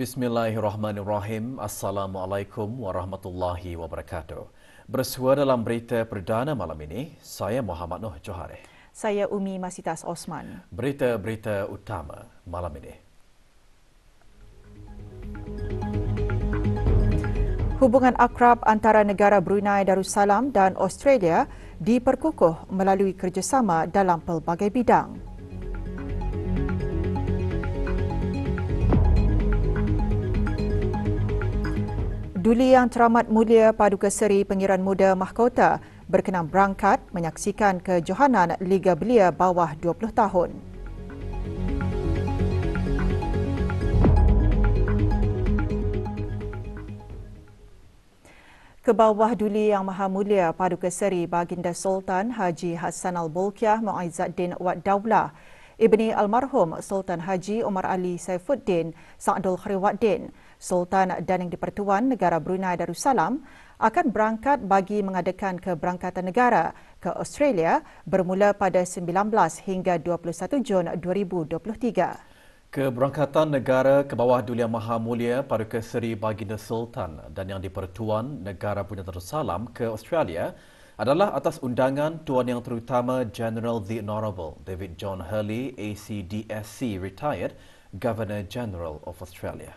Bismillahirrahmanirrahim. Assalamualaikum warahmatullahi wabarakatuh. Bersua dalam berita perdana malam ini, saya Muhammad Noh Johari. Saya Umi Masitas Osman. Berita-berita utama malam ini. Hubungan akrab antara negara Brunei Darussalam dan Australia diperkukuh melalui kerjasama dalam pelbagai bidang. Duli Yang Teramat Mulia Paduka Seri Pengiran Muda Mahkota berkenan berangkat menyaksikan kejohanan Liga Belia bawah 20 tahun. Kebawah Duli Yang Maha Mulia Paduka Seri Baginda Sultan Haji Hassanal Bolkiah Muizzuddin Wad Daulah Ibni Almarhum Sultan Haji Omar Ali Saifuddin Sa'dul Khairuddin Sultan dan Yang di-Pertuan Negara Brunei Darussalam akan berangkat bagi mengadakan keberangkatan negara ke Australia bermula pada 19 hingga 21 Jun 2023. Keberangkatan negara ke bawah Duli Yang Maha Mulia Paduka Seri Baginda Sultan dan Yang di-Pertuan Negara Brunei Darussalam ke Australia adalah atas undangan Tuan Yang Terutama General The Honourable David John Hurley, ACDSC Retired, Governor General of Australia.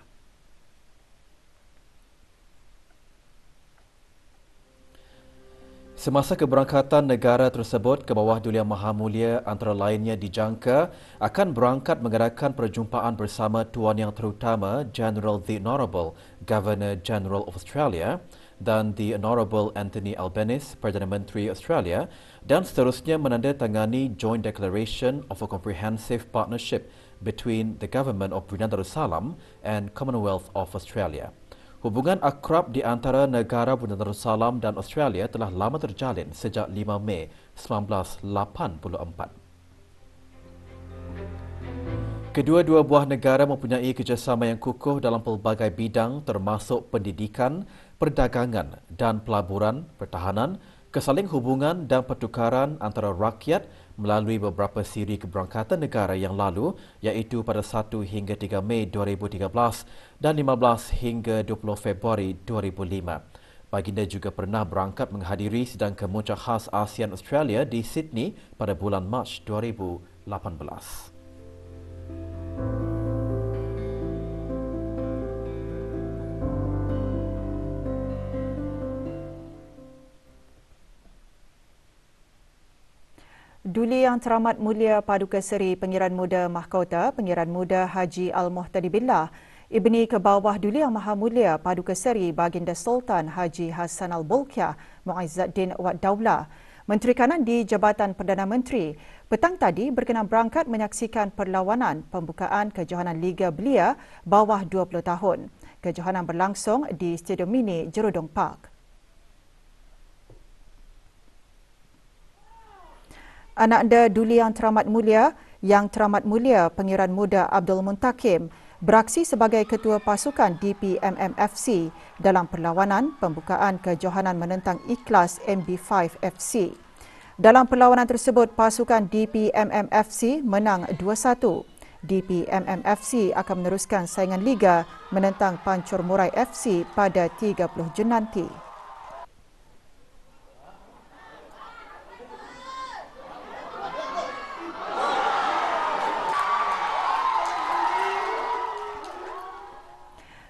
Semasa keberangkatan negara tersebut ke bawah Duli Yang Maha Mulia antara lainnya dijangka akan berangkat mengadakan perjumpaan bersama Tuan Yang Terutama General The Honourable Governor General of Australia dan The Honourable Anthony Albanese, Perdana Menteri Australia, dan seterusnya menandatangani Joint Declaration of a Comprehensive Partnership between the Government of Brunei Darussalam and Commonwealth of Australia. Hubungan akrab di antara negara Brunei Darussalam dan Australia telah lama terjalin sejak 5 Mei 1984. Kedua-dua buah negara mempunyai kerjasama yang kukuh dalam pelbagai bidang termasuk pendidikan, perdagangan dan pelaburan, pertahanan, kesaling hubungan dan pertukaran antara rakyat melalui beberapa siri keberangkatan negara yang lalu iaitu pada 1 hingga 3 Mei 2013 dan 15 hingga 20 Februari 2005. Baginda juga pernah berangkat menghadiri sidang kemuncak khas ASEAN Australia di Sydney pada bulan Mac 2018. Duli Yang Teramat Mulia Paduka Seri Pengiran Muda Mahkota Pengiran Muda Haji Al-Muhtadi Billah Ibni Kebawah Duli Yang Maha Mulia Paduka Seri Baginda Sultan Haji Hassanal Bolkiah Muizzuddin Wad Daulah Menteri Kanan di Jabatan Perdana Menteri petang tadi berkenan berangkat menyaksikan perlawanan pembukaan kejohanan Liga Belia bawah 20 tahun. Kejohanan berlangsung di Stadium Mini Jerudong Park. Ananda Duli Yang Teramat Mulia Pengiran Muda Abdul Muntakim beraksi sebagai Ketua Pasukan DPMMFC dalam perlawanan pembukaan kejohanan menentang Ikhlas MB5 FC. Dalam perlawanan tersebut, pasukan DPMMFC menang 2-1. DPMMFC akan meneruskan saingan Liga menentang Pancur Murai FC pada 30 Jun nanti.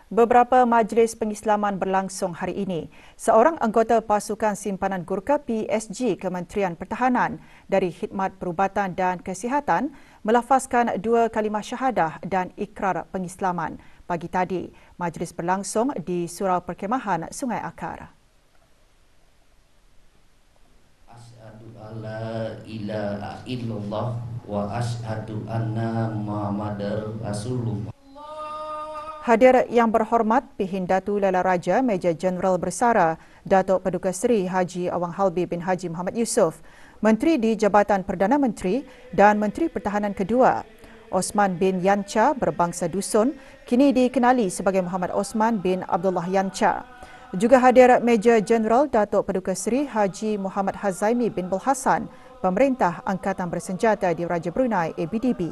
Beberapa majlis pengislaman berlangsung hari ini. Seorang anggota pasukan simpanan Gurkha PSG Kementerian Pertahanan dari Khidmat Perubatan dan Kesihatan melafazkan 2 kalimah syahadah dan ikrar pengislaman. Pagi tadi, majlis berlangsung di Surau Perkemahan Sungai Akar. Asyhadu alla ilaha illallah wa asyhadu anna Muhammadar Rasulullah. Hadir Yang Berhormat Pihin Datu Lala Raja Major Jeneral Bersara Datuk Paduka Seri Haji Awang Halbi bin Haji Muhammad Yusof, Menteri di Jabatan Perdana Menteri dan Menteri Pertahanan kedua. Osman bin Yancha berbangsa Dusun kini dikenali sebagai Muhammad Osman bin Abdullah Yancha. Juga hadir Major Jeneral Datuk Paduka Seri Haji Muhammad Hazaimi bin Bul Hassan, Pemerintah Angkatan Bersenjata di Raja Brunei ABDB.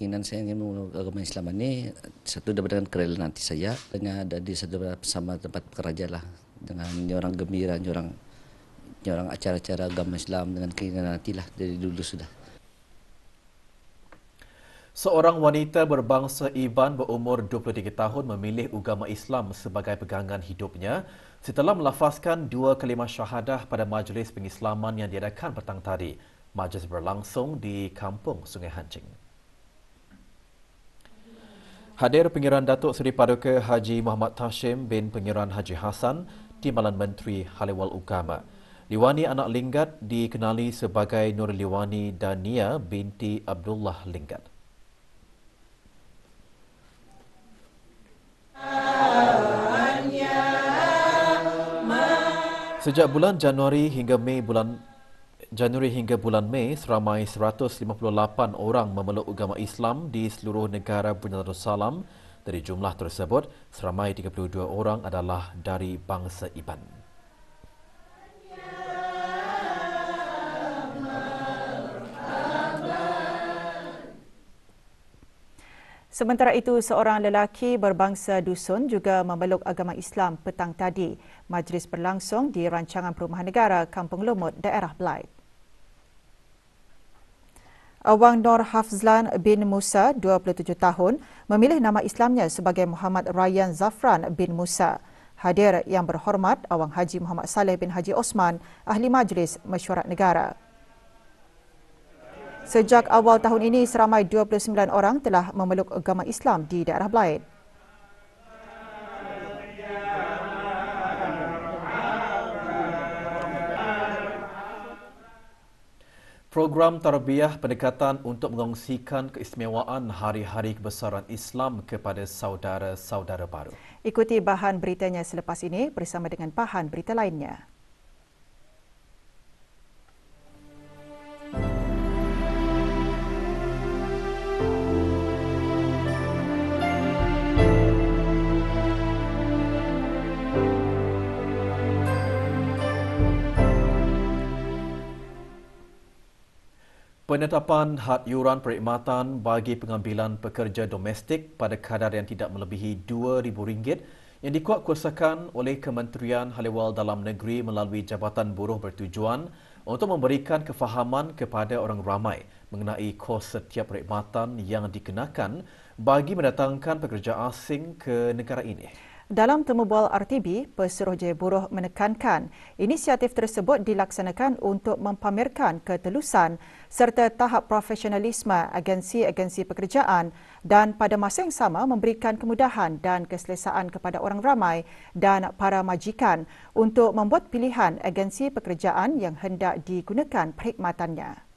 keinginan saya ingin memeluk agama Islam ini satu dengan kerelaan hati saya, hanya ada di satu sama tempat pekerja lah, dengan orang gembira, orang acara-acara agama Islam dengan keinginan hati lah dari dulu sudah. Seorang wanita berbangsa Iban berumur 23 tahun memilih agama Islam sebagai pegangan hidupnya setelah melafazkan 2 kalimah syahadah pada majlis pengislaman yang diadakan petang tadi. Majlis berlangsung di Kampung Sungai Hancing. Hadir Pengiran Datuk Seri Paduka Haji Muhammad Tashim bin Pengiran Haji Hassan, Timbalan Menteri Haliwal Ugama. Liwani anak Linggat dikenali sebagai Nur Liwani Dania binti Abdullah Linggat. Sejak bulan Januari hingga bulan Mei, seramai 158 orang memeluk agama Islam di seluruh negara Brunei Darussalam. Dari jumlah tersebut, seramai 32 orang adalah dari bangsa Iban. Sementara itu, seorang lelaki berbangsa Dusun juga memeluk agama Islam petang tadi. Majlis berlangsung di Rancangan Perumahan Negara Kampung Lumut, daerah Belait. Awang Nur Hafzlan bin Musa, 27 tahun, memilih nama Islamnya sebagai Muhammad Rayyan Zafran bin Musa. Hadir yang berhormat Awang Haji Muhammad Saleh bin Haji Osman, Ahli Majlis Mesyuarat Negara. Sejak awal tahun ini, seramai 29 orang telah memeluk agama Islam di daerah Belait. Program tarbiyah pendekatan untuk mengongsikan keistimewaan hari-hari kebesaran Islam kepada saudara-saudara baru. Ikuti bahan beritanya selepas ini bersama dengan bahan berita lainnya. Penetapan had yuran perkhidmatan bagi pengambilan pekerja domestik pada kadar yang tidak melebihi RM2,000 yang dikuatkuasakan oleh Kementerian Haliwal Dalam Negeri melalui Jabatan Buruh bertujuan untuk memberikan kefahaman kepada orang ramai mengenai kos setiap perkhidmatan yang dikenakan bagi mendatangkan pekerja asing ke negara ini. Dalam temu bual RTB, Pesuruhjaya Buruh menekankan inisiatif tersebut dilaksanakan untuk mempamerkan ketelusan serta tahap profesionalisme agensi-agensi pekerjaan dan pada masa yang sama memberikan kemudahan dan keselesaan kepada orang ramai dan para majikan untuk membuat pilihan agensi pekerjaan yang hendak digunakan perkhidmatannya.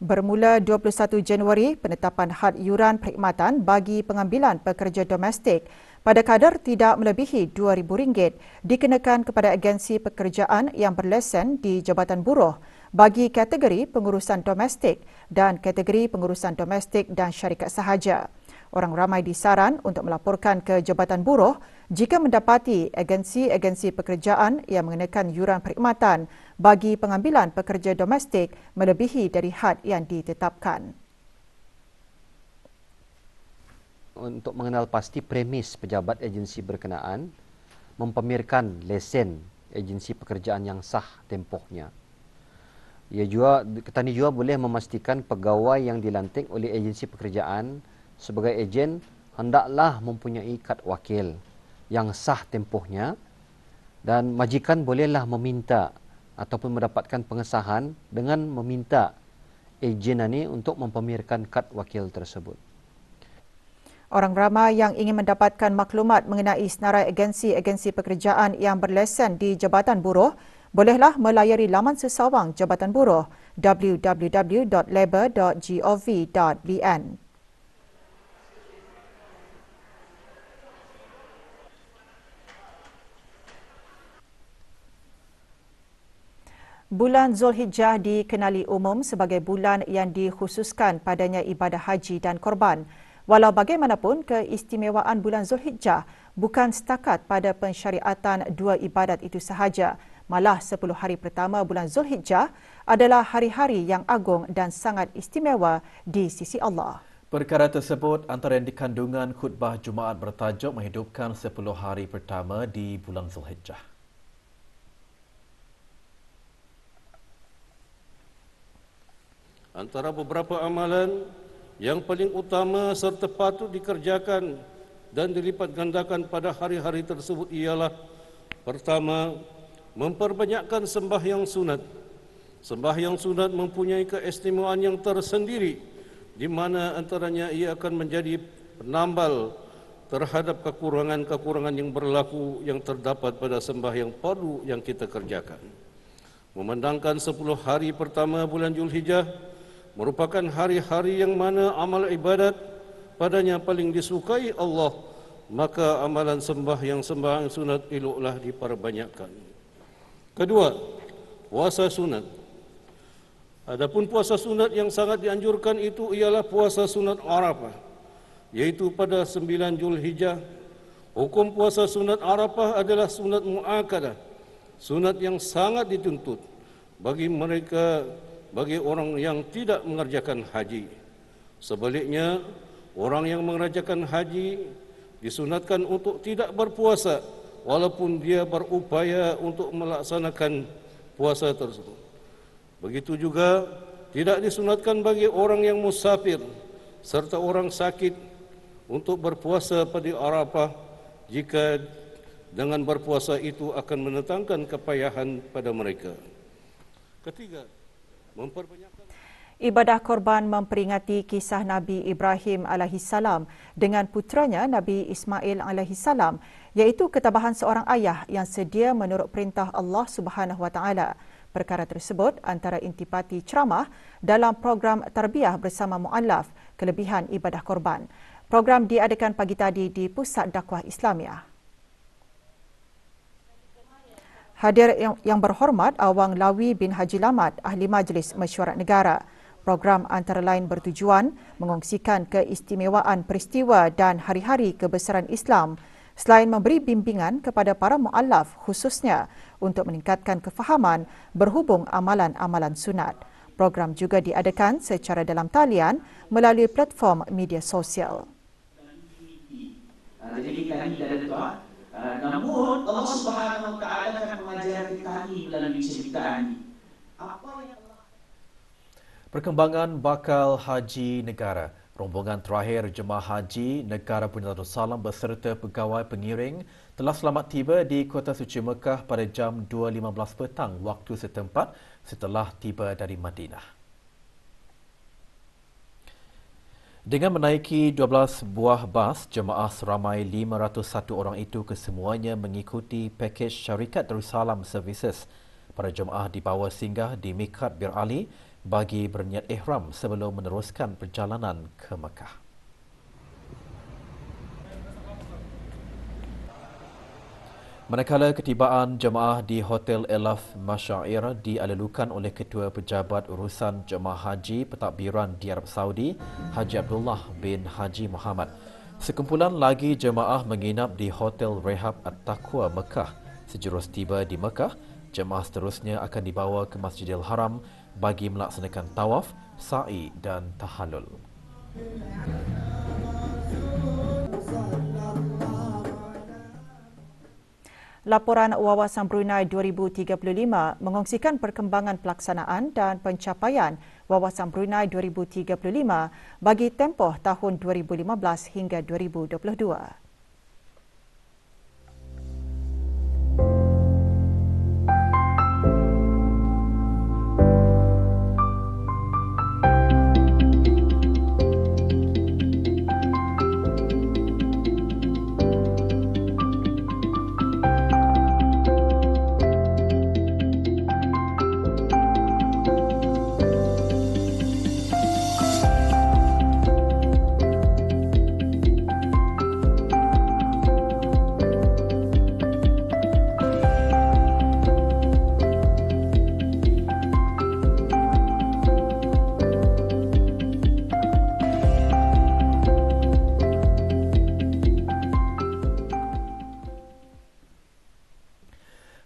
Bermula 21 Januari, penetapan had yuran perkhidmatan bagi pengambilan pekerja domestik pada kadar tidak melebihi RM2,000 dikenakan kepada agensi pekerjaan yang berlesen di Jabatan Buruh bagi kategori pengurusan domestik dan kategori pengurusan domestik dan syarikat sahaja. Orang ramai disaran untuk melaporkan ke Jabatan Buruh jika mendapati agensi-agensi pekerjaan yang mengenakan yuran perkhidmatan bagi pengambilan pekerja domestik melebihi dari had yang ditetapkan. Untuk mengenal pasti premis pejabat agensi berkenaan mempamerkan lesen agensi pekerjaan yang sah tempohnya. Petani juga boleh memastikan pegawai yang dilantik oleh agensi pekerjaan sebagai ejen hendaklah mempunyai kad wakil yang sah tempohnya dan majikan bolehlah meminta ataupun mendapatkan pengesahan dengan meminta ejen ini untuk mempamerkan kad wakil tersebut. Orang ramai yang ingin mendapatkan maklumat mengenai senarai agensi-agensi pekerjaan yang berlesen di Jabatan Buruh bolehlah melayari laman sesawang Jabatan Buruh www.labor.gov.bn. Bulan Zulhijjah dikenali umum sebagai bulan yang dikhususkan padanya ibadah haji dan korban. Walau bagaimanapun, keistimewaan bulan Zulhijjah bukan setakat pada pensyariatan dua ibadat itu sahaja, Malah 10 hari pertama bulan Zulhijjah adalah hari-hari yang agung dan sangat istimewa di sisi Allah. Perkara tersebut antara yang dikandungan khutbah Jumaat bertajuk menghidupkan 10 hari pertama di bulan Zulhijjah. Antara beberapa amalan yang paling utama serta patut dikerjakan dan dilipat gandakan pada hari-hari tersebut ialah: pertama, memperbanyakkan sembahyang sunat. Sembahyang sunat mempunyai keistimewaan yang tersendiri, di mana antaranya ia akan menjadi penambal terhadap kekurangan-kekurangan yang berlaku yang terdapat pada sembahyang fardu yang kita kerjakan. Memandangkan 10 hari pertama bulan Zulhijjah merupakan hari-hari yang mana amal ibadat padanya paling disukai Allah, maka amalan sembahyang sunat eloklah diperbanyakkan. Kedua, puasa sunat. Adapun puasa sunat yang sangat dianjurkan itu ialah puasa sunat Arafah, yaitu pada 9 Zulhijjah. Hukum puasa sunat Arafah adalah sunat muakkadah, sunat yang sangat dituntut bagi orang yang tidak mengerjakan haji. Sebaliknya, orang yang mengerjakan haji disunatkan untuk tidak berpuasa walaupun dia berupaya untuk melaksanakan puasa tersebut. Begitu juga tidak disunatkan bagi orang yang musafir serta orang sakit untuk berpuasa pada Arafah jika dengan berpuasa itu akan mendatangkan kepayahan pada mereka. Ketiga, memperbanyakkan Ibadah korban memperingati kisah Nabi Ibrahim alaihissalam dengan putranya Nabi Ismail alaihissalam, iaitu ketabahan seorang ayah yang sedia menurut perintah Allah Subhanahu Wa Taala. Perkara tersebut antara intipati ceramah dalam program tarbiyah bersama muallaf kelebihan ibadah korban. Program diadakan pagi tadi di Pusat Dakwah Islamiah. Hadir yang berhormat Awang Lawi bin Haji Lamat, Ahli Majlis Mesyuarat Negara. Program antara lain bertujuan mengongsikan keistimewaan peristiwa dan hari-hari kebesaran Islam selain memberi bimbingan kepada para muallaf khususnya untuk meningkatkan kefahaman berhubung amalan-amalan sunat. Program juga diadakan secara dalam talian melalui platform media sosial. Jadi kami dari doa, namun Allah Subhanahu Wa Taala akan mengajar kami melalui cerita ini. Apa yang Perkembangan bakal haji negara. Rombongan terakhir jemaah haji negara Brunei Darussalam beserta pegawai pengiring telah selamat tiba di Kota Suci Mekah pada jam 2.15 petang waktu setempat setelah tiba dari Madinah. Dengan menaiki 12 buah bas, jemaah seramai 501 orang itu kesemuanya mengikuti pakej syarikat Darussalam Services. Para jemaah dibawa singgah di Mikat Bir Ali bagi berniat ihram sebelum meneruskan perjalanan ke Mekah. Manakala ketibaan jemaah di Hotel Elaf Masyair dialalukan oleh Ketua Pejabat Urusan Jemaah Haji Pentadbiran di Arab Saudi, Haji Abdullah bin Haji Muhammad. Sekumpulan lagi jemaah menginap di Hotel Rehab At-Taqwa Mekah. Sejurus tiba di Mekah, jemaah seterusnya akan dibawa ke Masjidil Haram bagi melaksanakan tawaf, sa'i dan tahallul. Laporan Wawasan Brunei 2035 mengongsikan perkembangan pelaksanaan dan pencapaian Wawasan Brunei 2035 bagi tempoh tahun 2015 hingga 2022.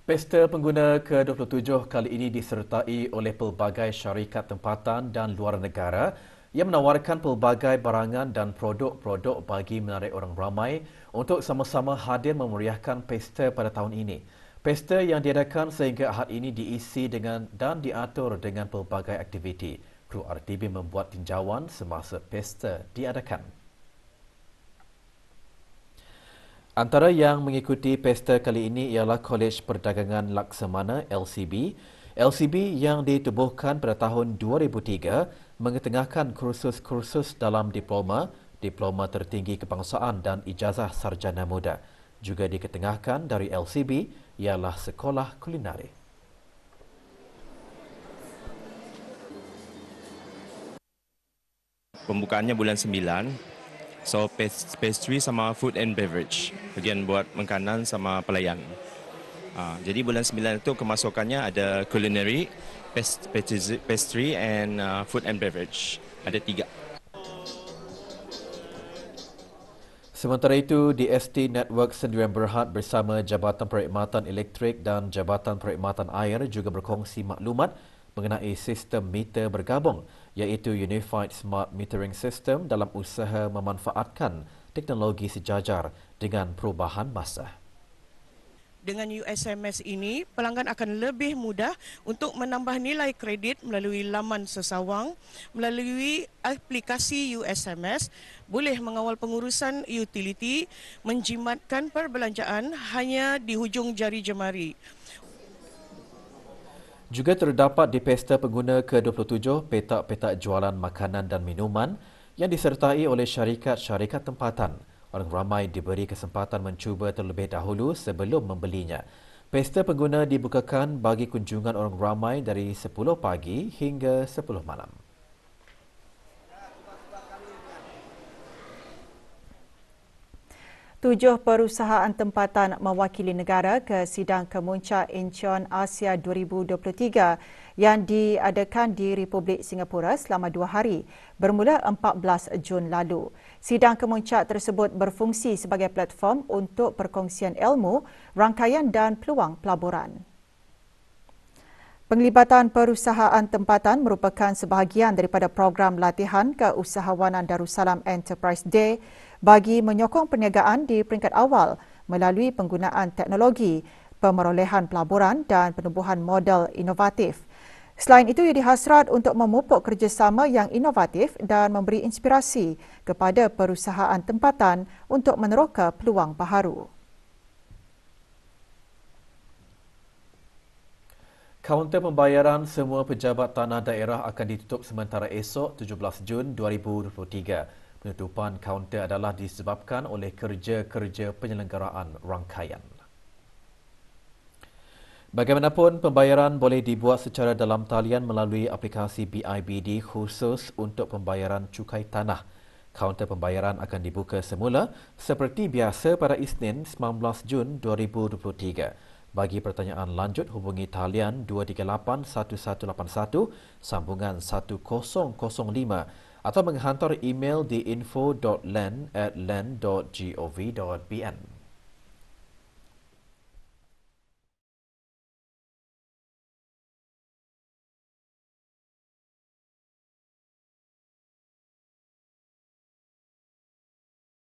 Pesta pengguna ke-27 kali ini disertai oleh pelbagai syarikat tempatan dan luar negara yang menawarkan pelbagai barangan dan produk-produk bagi menarik orang ramai untuk sama-sama hadir memeriahkan pesta pada tahun ini. Pesta yang diadakan sehingga Ahad ini diisi dengan dan diatur dengan pelbagai aktiviti. Kru RTB membuat tinjauan semasa pesta diadakan. Antara yang mengikuti pesta kali ini ialah Kolej Perdagangan Laksamana LCB. LCB yang ditubuhkan pada tahun 2003 mengetengahkan kursus-kursus dalam diploma, diploma tertinggi kebangsaan dan ijazah sarjana muda. Juga diketengahkan dari LCB ialah sekolah kulinari. Pembukaannya bulan 9. So pastry sama food and beverage. Bagian buat makanan sama pelayan. Jadi bulan 9 itu kemasukannya ada culinary, pastry and food and beverage. Ada 3. Sementara itu, DST Network Sendirian Berhad bersama Jabatan Perkhidmatan Elektrik dan Jabatan Perkhidmatan Air juga berkongsi maklumat mengenai sistem meter bergabung iaitu Unified Smart Metering System dalam usaha memanfaatkan teknologi sejajar dengan perubahan masa. Dengan USMS ini, pelanggan akan lebih mudah untuk menambah nilai kredit melalui laman sesawang, melalui aplikasi USMS, boleh mengawal pengurusan utiliti, menjimatkan perbelanjaan hanya di hujung jari jemari. Juga terdapat di pesta pengguna ke-27 petak-petak jualan makanan dan minuman yang disertai oleh syarikat-syarikat tempatan. Orang ramai diberi kesempatan mencuba terlebih dahulu sebelum membelinya. Pesta pengguna dibukakan bagi kunjungan orang ramai dari 10 pagi hingga 10 malam. Tujuh perusahaan tempatan mewakili negara ke Sidang Kemuncak Incheon Asia 2023 yang diadakan di Republik Singapura selama 2 hari bermula 14 Jun lalu. Sidang Kemuncak tersebut berfungsi sebagai platform untuk perkongsian ilmu, rangkaian dan peluang pelaburan. Penglibatan perusahaan tempatan merupakan sebahagian daripada program latihan keusahawanan Darussalam Enterprise Day bagi menyokong perniagaan di peringkat awal melalui penggunaan teknologi, pemerolehan pelaburan dan penubuhan model inovatif. Selain itu, ia dihasrat untuk memupuk kerjasama yang inovatif dan memberi inspirasi kepada perusahaan tempatan untuk meneroka peluang baharu. Kaunter pembayaran semua pejabat tanah daerah akan ditutup sementara esok 17 Jun 2023. Penutupan kaunter adalah disebabkan oleh kerja-kerja penyelenggaraan rangkaian. Bagaimanapun, pembayaran boleh dibuat secara dalam talian melalui aplikasi BIBD khusus untuk pembayaran cukai tanah. Kaunter pembayaran akan dibuka semula seperti biasa pada Isnin 19 Jun 2023. Bagi pertanyaan lanjut, hubungi talian 238-1181 sambungan 1005 atau menghantar email di info.len@len.gov.bn.